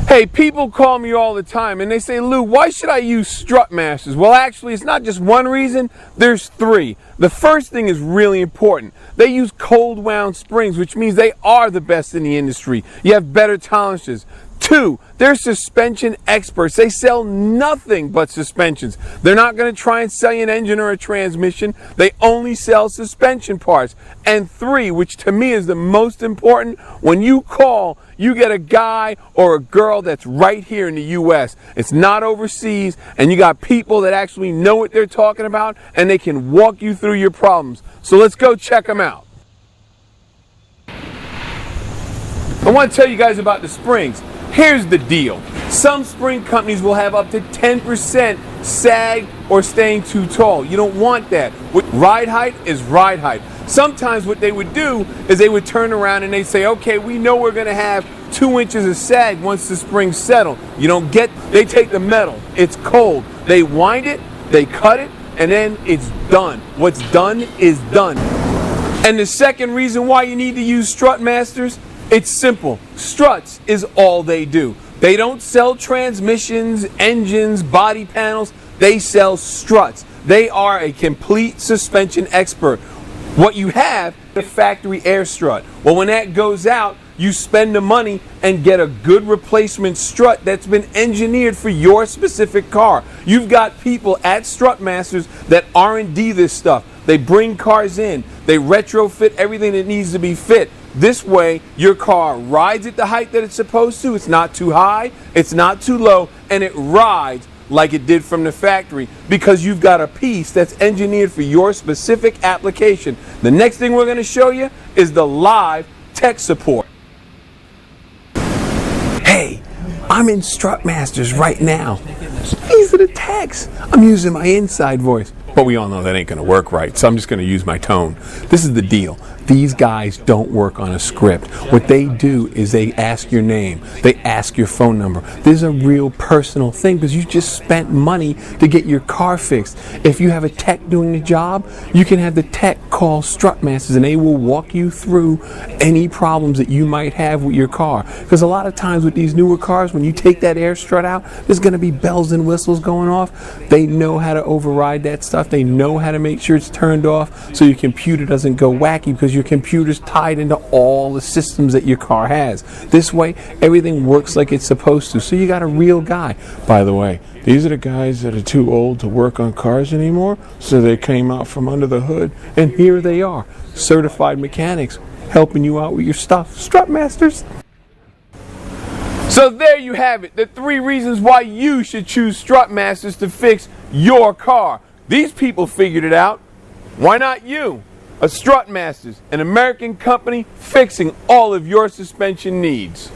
Hey, people call me all the time and they say, Lou, why should I use Strutmasters? Well, actually, it's not just one reason, there's three. The first thing is really important. They use cold wound springs, which means they are the best in the industry. You have better tolerances. Two, they're suspension experts. They sell nothing but suspensions. They're not going to try and sell you an engine or a transmission. They only sell suspension parts. And three, which to me is the most important, when you call, you get a guy or a girl that's right here in the U.S. It's not overseas, and you got people that actually know what they're talking about, and they can walk you through your problems. So let's go check them out. I want to tell you guys about the springs. Here's the deal. Some spring companies will have up to 10% sag or staying too tall. You don't want that. Ride height is ride height. Sometimes what they would do is they would turn around and they'd say, okay, we know we're going to have 2 inches of sag once the springs settle. You don't get, they take the metal, it's cold, they wind it, they cut it, and then it's done. What's done is done. And the second reason why you need to use Strutmasters, it's simple. Struts is all they do. They don't sell transmissions, engines, body panels. They sell struts. They are a complete suspension expert. What you have, the factory air strut. Well, when that goes out, you spend the money and get a good replacement strut that's been engineered for your specific car. You've got people at Strutmasters that R&D this stuff. They bring cars in. They retrofit everything that needs to be fit. This way, your car rides at the height that it's supposed to. It's not too high, it's not too low, and it rides like it did from the factory because you've got a piece that's engineered for your specific application. The next thing we're going to show you is the live tech support. Hey, I'm in Strutmasters right now. These are the techs. I'm using my inside voice. But we all know that ain't going to work right, so I'm just going to use my tone. This is the deal. These guys don't work on a script. What they do is they ask your name. They ask your phone number. This is a real personal thing because you just spent money to get your car fixed. If you have a tech doing the job, you can have the tech call Strutmasters and they will walk you through any problems that you might have with your car. Because a lot of times with these newer cars, when you take that air strut out, there's going to be bells and whistles going off. They know how to override that stuff. They know how to make sure it's turned off so your computer doesn't go wacky because your computer's tied into all the systems that your car has. This way, everything works like it's supposed to. So you got a real guy. By the way, these are the guys that are too old to work on cars anymore, so they came out from under the hood, and here they are, certified mechanics, helping you out with your stuff. Strutmasters. So there you have it, the 3 reasons why you should choose Strutmasters to fix your car. These people figured it out. Why not you? A Strutmasters, an American company fixing all of your suspension needs.